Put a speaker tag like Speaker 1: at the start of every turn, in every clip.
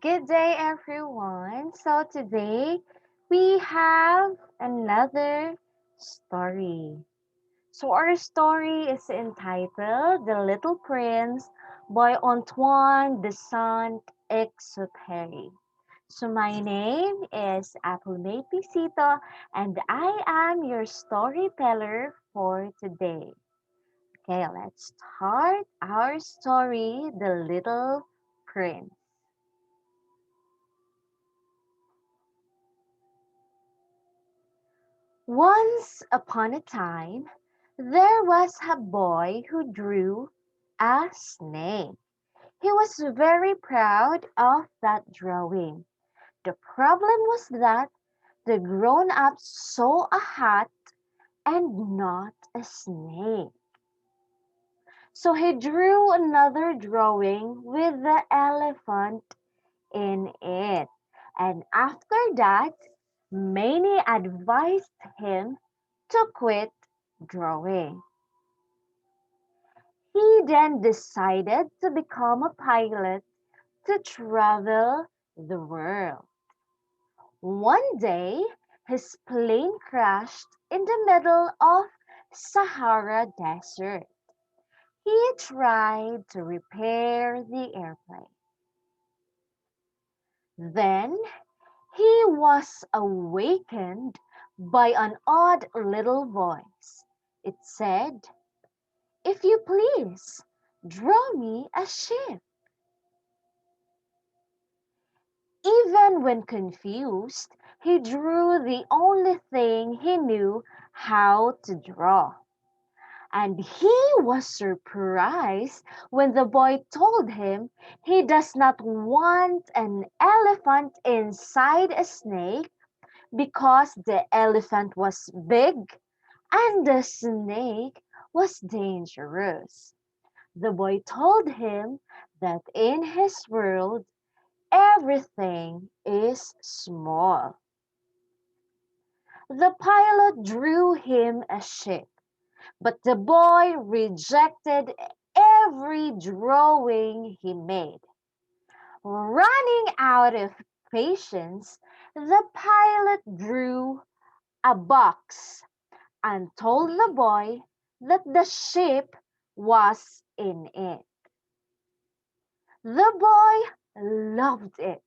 Speaker 1: Good day, everyone. So, today we have another story. So, our story is entitled The Little Prince by Antoine de Saint Exupéry. So, my name is Apple Pisito, and I am your storyteller for today. Okay, let's start our story, The Little Prince. Once upon a time, there was a boy who drew a snake. He was very proud of that drawing. The problem was that the grown ups saw a hat and not a snake. So he drew another drawing with the elephant in it. And after that, many advised him to quit drawing. He then decided to become a pilot to travel the world. One day, his plane crashed in the middle of Sahara Desert. He tried to repair the airplane. Then he was awakened by an odd little voice. It said, "If you please, draw me a ship." Even when confused, he drew the only thing he knew how to draw. And he was surprised when the boy told him he does not want an elephant inside a snake because the elephant was big and the snake was dangerous. The boy told him that in his world, everything is small. The pilot drew him a ship, but the boy rejected every drawing he made. Running out of patience, the pilot drew a box and told the boy that the ship was in it. The boy loved it.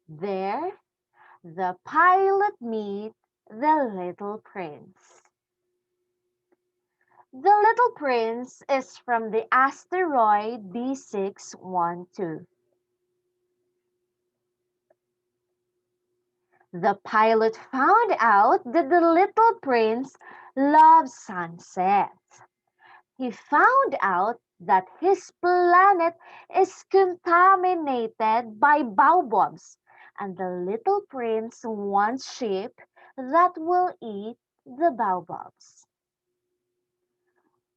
Speaker 1: There, the pilot meets the little prince. The Little Prince is from the asteroid B612. The pilot found out that the little prince loves sunsets. He found out that his planet is contaminated by baobabs, and the little prince wants sheep that will eat the baobabs.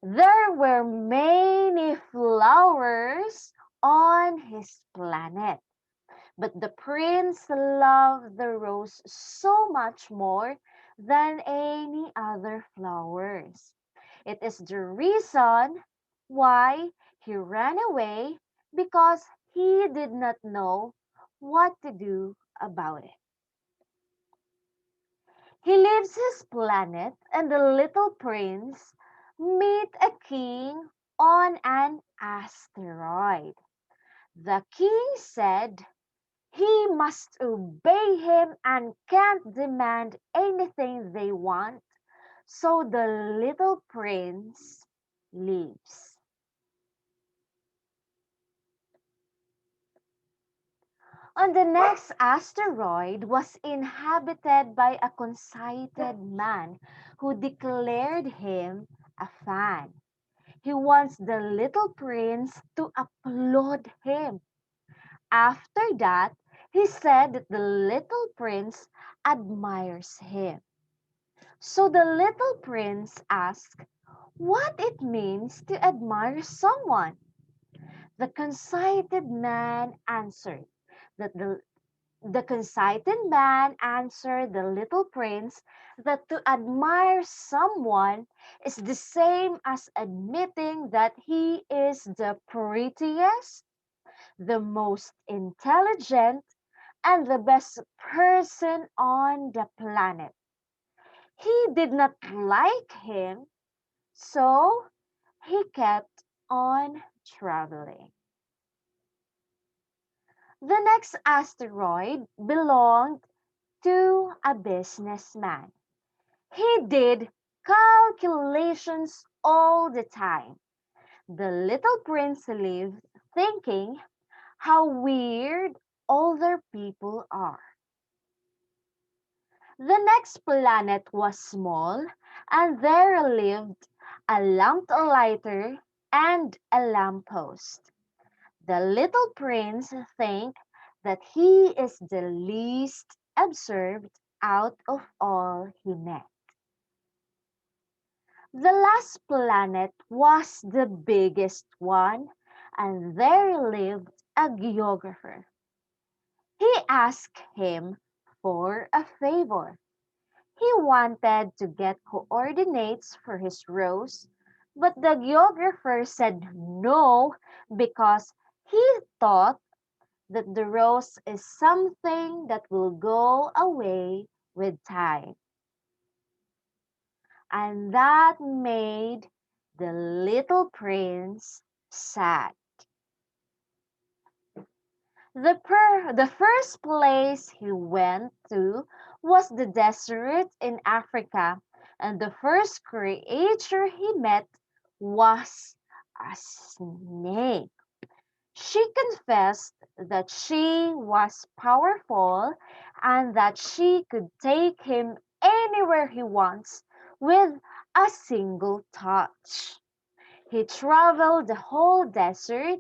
Speaker 1: There were many flowers on his planet, but the prince loved the rose so much more than any other flowers. It is the reason why he ran away, because he did not know what to do about it. He leaves his planet and the little prince meet a king on an asteroid. The king said he must obey him and can't demand anything they want, so the little prince leaves. On the next asteroid was inhabited by a conceited man who declared him a fan. He wants the little prince to applaud him. After that, he said that the little prince admires him. So the little prince asked what it means to admire someone. The conceited man answered that the conceited man answered the little prince that to admire someone is the same as admitting that he is the prettiest, the most intelligent, and the best person on the planet. He did not like him, so he kept on traveling. The next asteroid belonged to a businessman. He did calculations all the time. The little prince lived thinking how weird older people are. The next planet was small, and there lived a lamplighter and a lamppost. The little prince thinks that he is the least observed out of all he met. The last planet was the biggest one, and there lived a geographer. He asked him for a favor. He wanted to get coordinates for his rose, but the geographer said no because he thought that the rose is something that will go away with time. And that made the little prince sad. The first place he went to was the desert in Africa, and the first creature he met was a snake. She confessed that she was powerful and that she could take him anywhere he wants with a single touch. He traveled the whole desert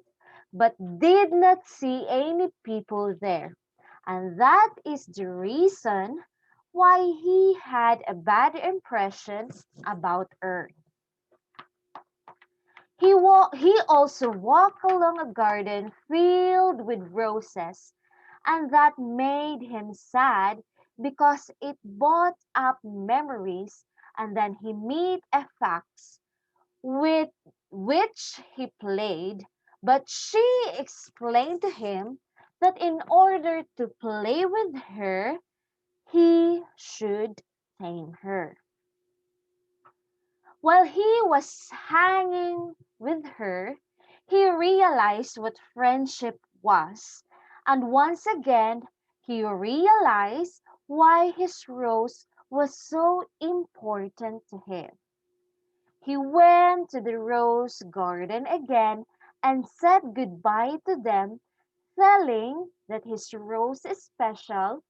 Speaker 1: but did not see any people there. And that is the reason why he had a bad impression about Earth. He also walked along a garden filled with roses, and that made him sad because it brought up memories, and then he met a fox with which he played, but she explained to him that in order to play with her, he should tame her. While he was hanging with her, he realized what friendship was, and once again he realized why his rose was so important to him. He went to the rose garden again and said goodbye to them, telling that his rose is special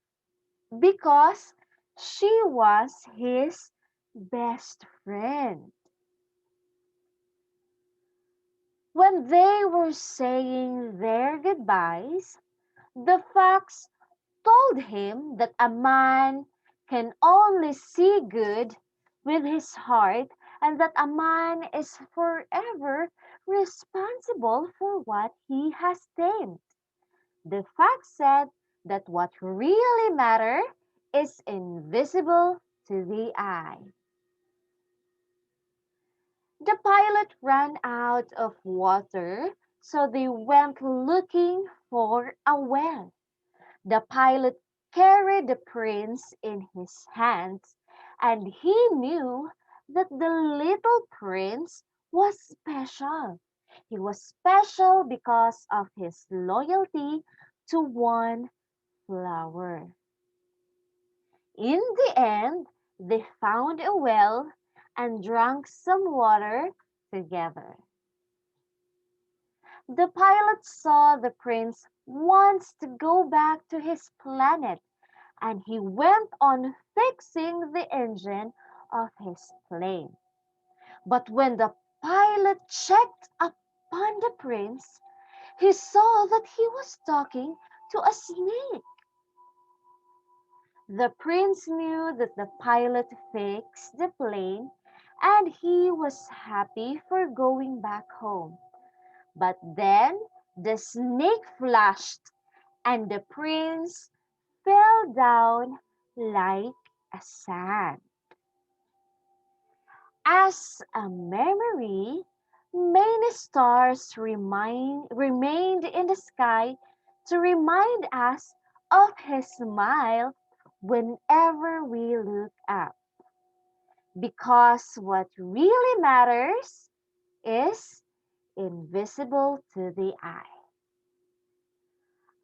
Speaker 1: because she was his best friend. When they were saying their goodbyes, the fox told him that a man can only see good with his heart and that a man is forever responsible for what he has tamed. The fox said that what really matters is invisible to the eye. The pilot ran out of water, so they went looking for a well. The pilot carried the prince in his hands, and he knew that the little prince was special. He was special because of his loyalty to one flower. In the end, they found a well and drank some water together. The pilot saw the prince wants to go back to his planet, and he went on fixing the engine of his plane. But when the pilot checked upon the prince, he saw that he was talking to a snake. The prince knew that the pilot fixed the plane, and he was happy for going back home. But then the snake flashed, and the prince fell down like a sand. As a memory, Many stars remained in the sky to remind us of his smile whenever we look up. Because what really matters is invisible to the eye.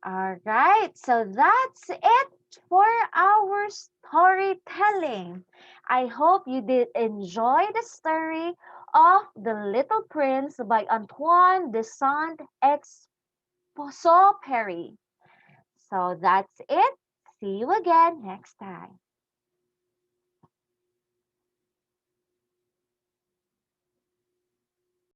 Speaker 1: All right, so that's it for our storytelling. I hope you did enjoy the story of The Little Prince by Antoine de Saint-Exupéry. So that's it. See you again next time.